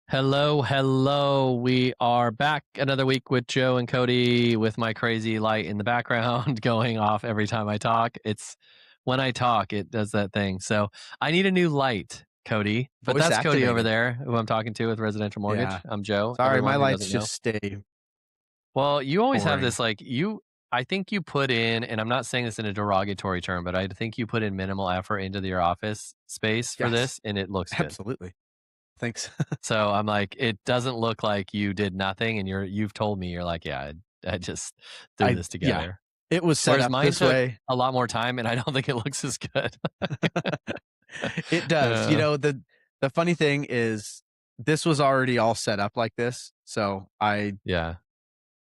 Hello, hello. We are back another week with Joe and Cody with my crazy light in the background going off every time I talk. It's when I talk, it does that thing. So I need a new light, Cody. But Voice that's Cody over activated. there who I'm talking to with Residential Mortgage. Yeah. I'm Joe, Sorry, my everyone who lights doesn't know. just stay Well, you always have boring. this I think you put in, and I'm not saying this in a derogatory term, but I think you put in minimal effort into your office space for Yes, this and it looks good. absolutely. Thanks. So I'm like, it doesn't look like you did nothing, and you've told me you're like, yeah, I just threw this Yeah, together. it was set Whereas up mine this took way. a lot more time, and I don't think it looks as good. It does. uh, The funny thing is this was already all set up like this, so yeah,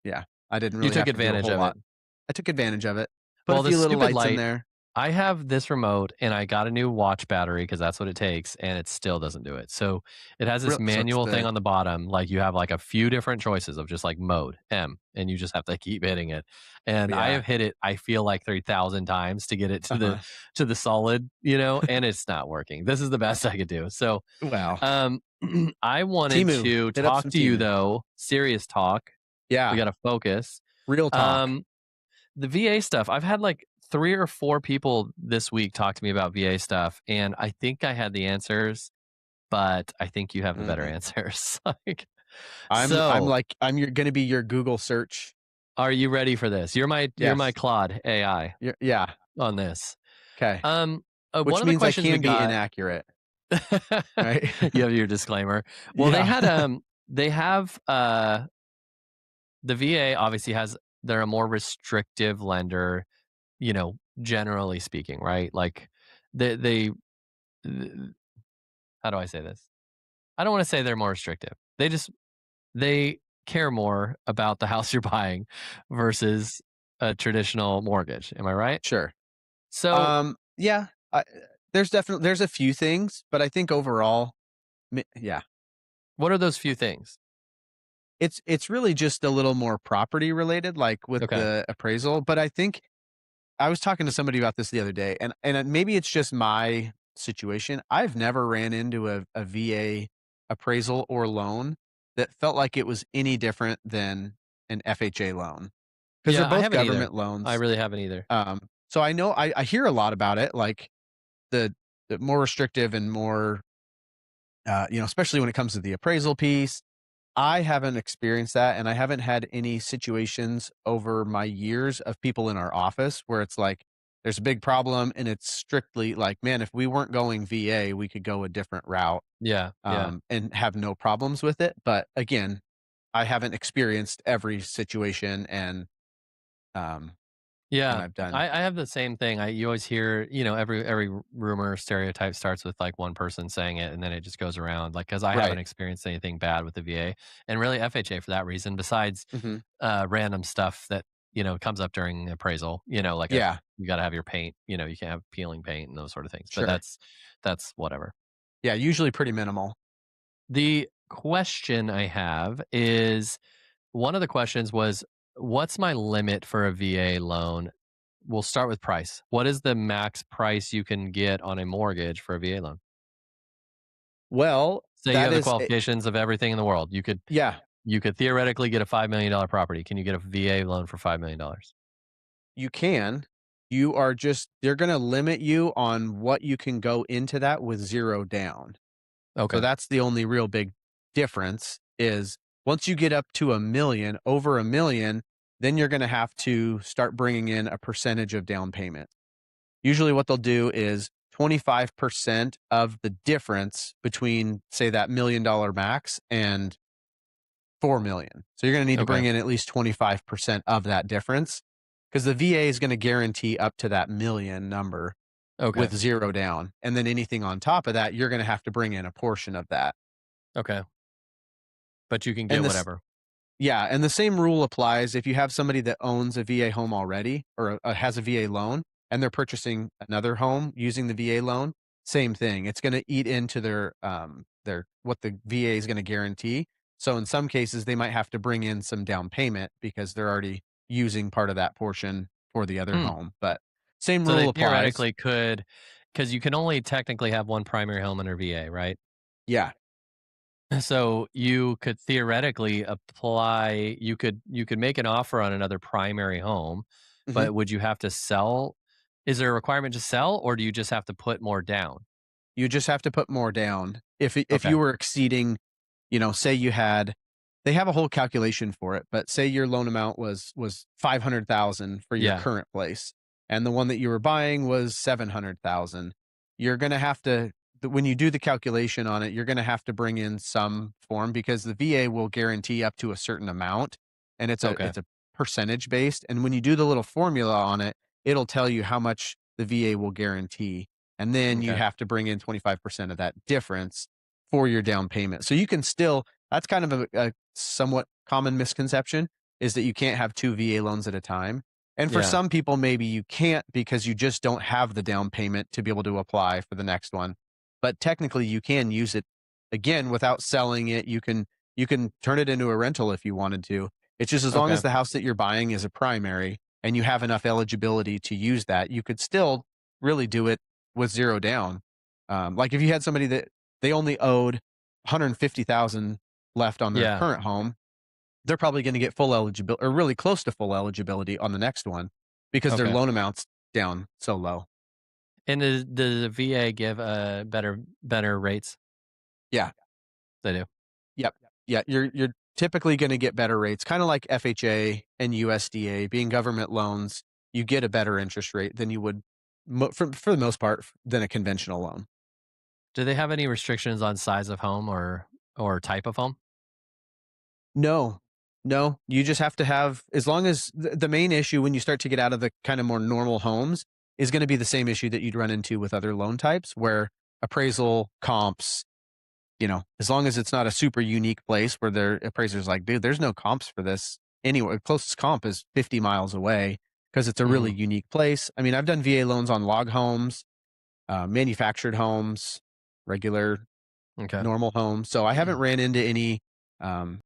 yeah, I didn't you really took have to do a advantage whole of it. lot. I took advantage of it. Put a Well, the few little stupid lights in light. there. I have this remote, and I got a new watch battery because that's what it takes, and it still doesn't do it. So it has this Real so it's manual thing the on the bottom, like you have like a few different choices of just like mode M, and you just have to keep hitting it. And I yeah. have hit it, I feel like 3,000 times to get it Uh-huh. to the solid, and it's not working. This is the best I could do. So, Well, um, I wanted Temu. to Hit up talk some to you Temu. though, serious talk. We Yeah, got to focus. real talk. Um, the VA stuff, I've had like 3 or 4 people this week talk to me about VA stuff, and I think I had the answers, but I think you have the better Mm-mm. answers. Like, I'm so, like I'm gonna be your Google search. are you ready for this? You're my Yes. Claude AI Yeah. on this. Okay. Um, one Which of the means I questions we can be got. inaccurate, right? You have your disclaimer. Well, Yeah. they have, the VA obviously has, they're a more restrictive lender, generally speaking, right? Like, they th- how do I say this? I don't want to say they're more restrictive. They care more about the house you're buying versus a traditional mortgage. Am I right? Sure. So, Yeah, there's a few things, but I think overall, yeah, what are those few things? it's really just a little more property related, like with Okay. the appraisal. But I think I was talking to somebody about this the other day, and maybe it's just my situation. I've never ran into a VA appraisal or loan that felt like it was any different than an FHA loan because they're Yeah, I both haven't either. government I loans. really haven't either. So I know I hear a lot about it, like the the more restrictive and more, especially when it comes to the appraisal piece. I haven't experienced that, and I haven't had any situations over my years of people in our office where it's like there's a big problem, and it's strictly like, man, if we weren't going VA, we could go a different route, Yeah, yeah. and have no problems with it. But again, I haven't experienced every situation, um, and Yeah, I've done I have the same thing. You always hear, every rumor stereotype starts with like one person saying it, and then it just goes around. Like, because I haven't right. experienced anything bad with the VA, and really FHA for that reason. Besides, Mhm. random stuff that comes up during appraisal. Like if Yeah, you got to have your paint. You can't have peeling paint and those sort of things. But sure. that's whatever. Yeah, usually pretty minimal. The question I have is, one of the questions was, what's my limit for a VA loan? We'll start with price. What is the max price you can get on a mortgage for a VA loan? Well, Say you that have the is qualifications of everything in the world. yeah, You could theoretically get a $5 million property. Can you get a VA loan for $5 million? you can. They're gonna limit you on what you can go into that with 0 down. So Okay. that's the only real big difference is once you get up to 1,000,000, over 1,000,000, then you're gonna have to start bringing in a percentage of down payment. Usually what they'll do is 25% of the difference between, say, that $1,000,000 max and 4,000,000. So you're gonna need to Okay. bring in at least 25% of that difference because the VA is gonna guarantee up to that 1,000,000 number Okay. with 0 down, and then anything on top of that, you're gonna have to bring in a portion of that. Okay. But you can And get this whatever. Yeah, and the same rule applies if you have somebody that owns a VA home already or, has a VA loan, and they're purchasing another home using the VA loan, same thing. It's gonna eat into their what the VA is gonna guarantee. So in some cases, they might have to bring in some down payment because they're already using part of that portion for the other Hmm. home, but same So rule they applies. theoretically could, because you can only technically have one primary home under VA, right? Yeah. So you could theoretically apply you could make an offer on another primary home, Mhm. but would you have to sell? Is there a requirement to sell, or do you just have to put more down? You just have to put more down. If Okay. you were exceeding, say you had they have a whole calculation for it, but say your loan amount was 500,000 for your Yeah. current place, and the one that you were buying was 700,000. You're gonna have to when you do the calculation on it, you're gonna have to bring in some form because the VA will guarantee up to a certain amount, and Okay. it's a percentage based, and when you do the little formula on it, it'll tell you how much the VA will guarantee, and then you Okay. have to bring in 25% of that difference for your down payment. So you can still that's kind of a somewhat common misconception is that you can't have 2 VA loans at a time. And for Yeah. some people, maybe you can't because you just don't have the down payment to be able to apply for the next one. But technically, you can use it again without selling it. You can turn it into a rental if you wanted to. It's just as long Okay. as the house that you're buying is a primary and you have enough eligibility to use that, you could still really do it with 0 down. Like if you had somebody that they only owed 150,000 left on their Yeah. current home, they're probably gonna get full eligibility or really close to full eligibility on the next one because their Okay. loan amount's down so low. And does the VA give, better rates? Yeah. They do. Yep. Yeah, you're typically gonna get better rates, kinda like FHA and USDA being government loans, you get a better interest rate than you would for the most part than a conventional loan. Do they have any restrictions on size of home or type of home? No. No, you just have to have as long as the main issue when you start to get out of the kinda more normal homes is gonna be the same issue that you'd run into with other loan types where appraisal, comps, as long as it's not a super unique place where their appraiser's like, "Dude, there's no comps for this anywhere. Closest comp is 50 miles away because it's a really Mhm. unique place." I mean, I've done VA loans on log homes, manufactured homes, regular, Okay. normal homes, so I haven't ran into any, um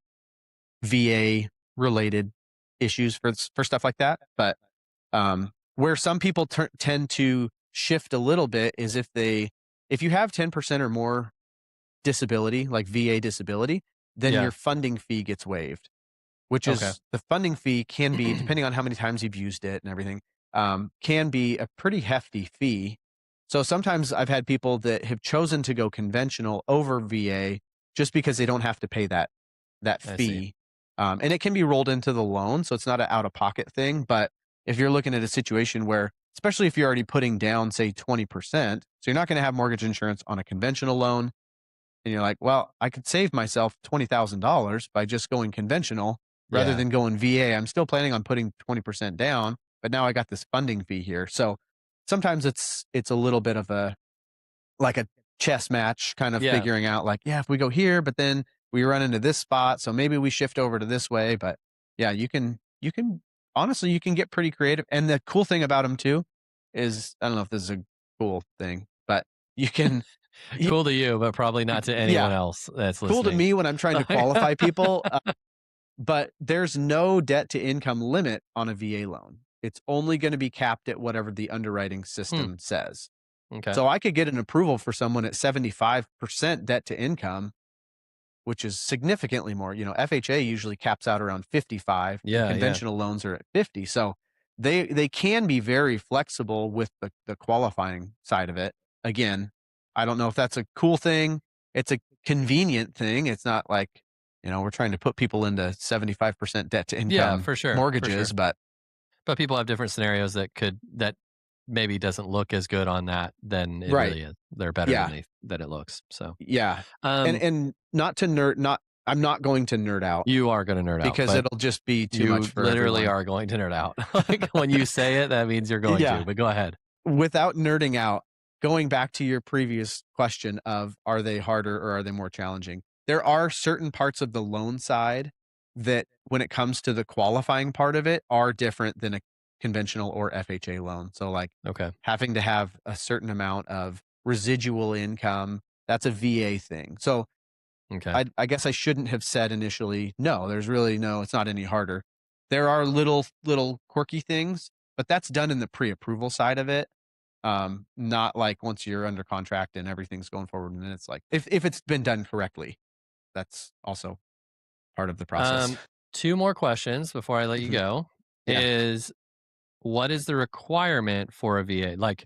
VA related issues for stuff like that. But where some people tend to shift a little bit is if you have 10% or more disability, like VA disability, then your Yeah. funding fee gets waived, which Okay. is the funding fee can be, depending on how many times you've used it and everything, can be a pretty hefty fee. So sometimes I've had people that have chosen to go conventional over VA just because they don't have to pay that I see. fee. And it can be rolled into the loan, so it's not an out of pocket thing. But if you're looking at a situation where, especially if you're already putting down, say, 20%, so you're not going to have mortgage insurance on a conventional loan, and you're like, well, I could save myself $20,000 by just going conventional rather Yeah. than going VA. I'm still planning on putting 20% down, but now I got this funding fee here. So sometimes it's a little bit of a like a chess match kind of Yeah. figuring out like, yeah, if we go here, but then we run into this spot, so maybe we shift over to this way. But yeah, you can honestly you can get pretty creative. And the cool thing about them too is I don't know if this is a cool thing, but you can y- Cool to you, but probably not to anyone yeah, else that's cool to listening. me when I'm trying to qualify people. But there's no debt to income limit on a VA loan. It's only going to be capped at whatever the underwriting Hmm. system says. Okay. So I could get an approval for someone at 75% debt to income, which is significantly more. FHA usually caps out around 55 and Yeah, yeah. conventional loans are at 50. So they can be very flexible with the qualifying side of it. Again, I don't know if that's a cool thing. It's a convenient thing. It's not like, we're trying to put people into 75% debt to Yeah, income for sure, for mortgages, sure. but But people have different scenarios that maybe doesn't look as good on that than it right. really is. They're better Yeah. than it looks. So, Yeah. And um, and not to nerd not I'm not going to nerd out you are gonna nerd out, because but it'll just be too much you for literally everyone. are going to nerd out. Like, when you say it, that means you're going to, Yeah. but go ahead. Without nerding out, going back to your previous question of are they harder or are they more challenging? There are certain parts of the loan side that when it comes to the qualifying part of it are different than a conventional or FHA loan. So like Okay, having to have a certain amount of residual income, that's a VA thing. So okay. I guess I shouldn't have said initially, no, there's really no, it's not any harder. There are little quirky things, but that's done in the pre-approval side of it. Not like once you're under contract and everything's going forward, and then it's like if it's been done correctly. that's also part of the process. Um, 2 more questions before I let you Mhm. go Yeah. is what is the requirement for a VA? Like,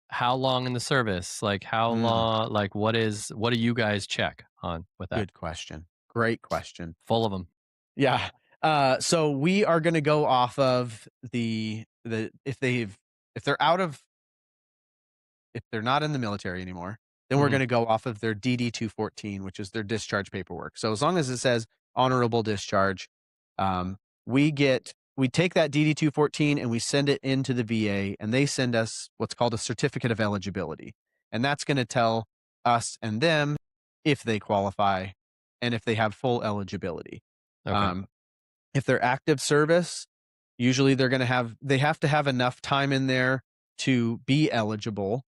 how long in the service? Like, how Mm, long like, what do you guys check on with that? good question. Great question. Full of them. Yeah. So we are gonna go off of the if they're out of if they're not in the military anymore, then we're Mhm. gonna go off of their DD-214, which is their discharge paperwork. So as long as it says honorable discharge, um, we take that DD-214 and we send it into the VA, and they send us what's called a certificate of eligibility, and that's gonna tell us and them if they qualify and if they have full eligibility. Okay. Um, if they're active service, usually they have to have enough time in there to be eligible,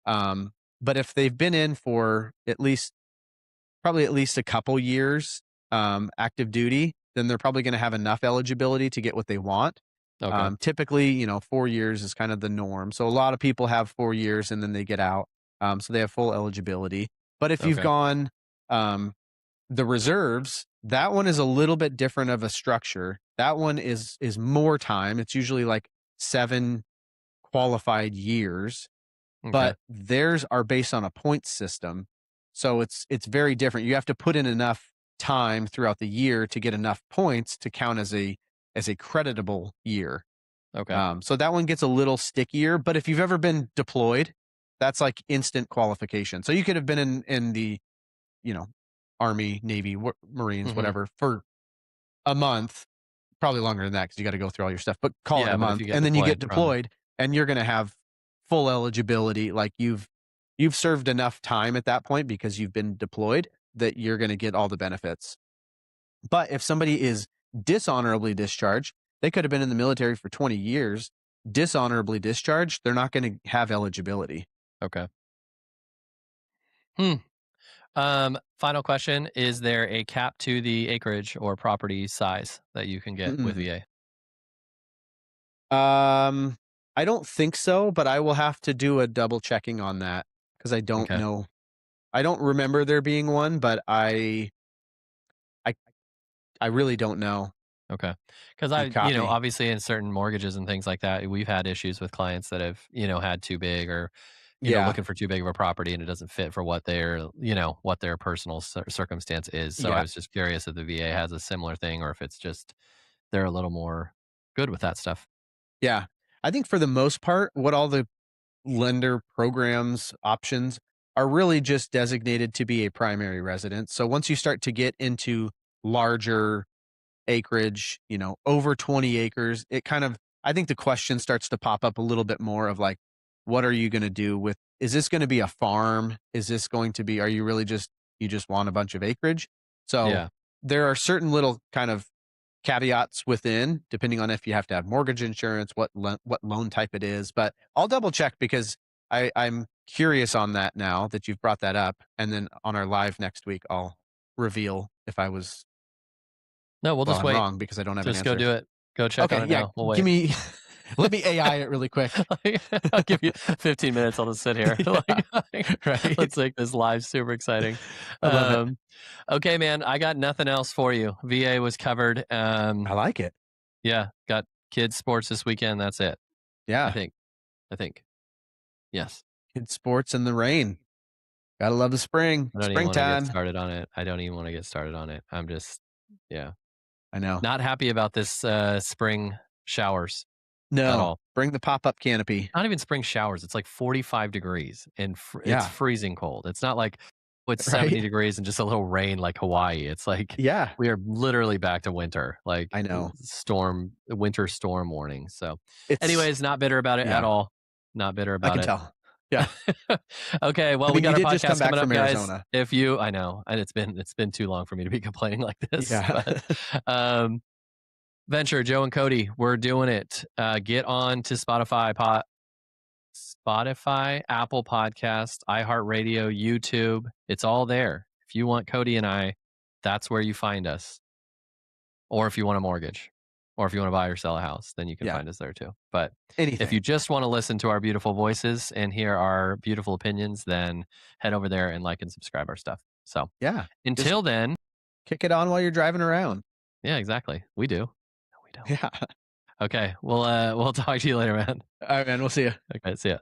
but if they've been in for probably at least a couple years, active duty, then they're probably gonna have enough eligibility to get what they want. Okay. Typically, 4 years is kind of the norm. So a lot of people have 4 years and then they get out, so they have full eligibility. But if you've Okay. gone, um, the reserves, that one is a little bit different of a structure. That one is more time. It's usually like 7 qualified years, Okay. but theirs are based on a points system. So it's very different. You have to put in enough time throughout the year to get enough points to count as a creditable year. Okay. So that one gets a little stickier, but if you've ever been deployed, that's like instant qualification. So you could have been in the, you know, Army, Navy, Marines, Mhm. whatever, for a month, probably longer than that because you got to go through all your stuff, but call it Yeah, a but if month. you get And then you get deployed, probably. deployed and you're going to have full eligibility. Like you've served enough time at that point because you've been deployed that you're going to get all the benefits. But if somebody is dishonorably discharged, they could have been in the military for 20 years, dishonorably discharged, they're not going to have eligibility. Okay. Hmm. Final question, is there a cap to the acreage or property size that you can get with Mm. VA? Um, I don't think so, but I will have to do a double checking on that because I don't Okay. know. I don't remember there being one, but I I really don't know. Okay. Because You caught me. obviously in certain mortgages and things like that, we've had issues with clients that have, had too big or, Yeah, looking for too big of a property and it doesn't fit for what their personal circumstance is. So I yeah, was just curious if the VA has a similar thing or if it's just they're a little more good with that stuff. yeah. I think for the most part, what all the lender programs options are really just designated to be a primary residence. So once you start to get into larger acreage, over 20 acres, it kind of I think the question starts to pop up a little bit more of like, what are you going to do with is this going to be a farm? Is this going to be are you really just you just want a bunch of acreage? So Yeah. there are certain little kind of caveats within, depending on if you have to have mortgage insurance, what loan type it is. But I'll double check because I'm curious on that now that you've brought that up. And then on our live next week, I'll reveal if I was No, we'll well, just I'm wrong. wrong because I don't have an Just go answer. do it. Go check on Okay, it yeah, now. We'll give wait. me let me AI it really quick. I'll give you 15 minutes. I'll just sit here. Yeah, right. Let's make this live super exciting. I love it. Um, okay, man, I got nothing else for you. VA was covered. I like it. Yeah, got kids sports this weekend. That's it. I Yeah, think. I think. Yes. kids sports in the rain. Gotta love the spring, I don't even want to get springtime. started on it. I don't even want to get started on it. I'm just, yeah, I know. not happy about this spring showers at No, all. bring the pop up canopy. Not even spring showers, it's like 45 degrees and it's Yeah, freezing cold. It's not like it's 70 right. degrees and just a little rain like Hawaii. It's like Yeah, we are literally back to winter, like I know. winter storm warning. So, It's anyways, not bitter about it at yeah, all. Not bitter I about can it. tell. Yeah. Okay, I well, we mean, you got our did just come podcast back coming up, from guys. Arizona. If you I know, and it's been too long for me to be complaining like this, Yeah. but um Venture, Joe and Cody, we're doing it. Get on to Spotify, Apple Podcast, iHeartRadio, YouTube. It's all there. If you want Cody and I, that's where you find us. Or if you want a mortgage, or if you want to buy or sell a house, then you can Yeah. find us there too. But if Anything. you just want to listen to our beautiful voices and hear our beautiful opinions, then head over there and like and subscribe our stuff. So Yeah. Just until then, kick it on while you're driving around. Yeah, exactly. We do. No, we don't. Yeah. Okay. We'll talk to you later, man. All right, man. We'll see you. Okay. See ya.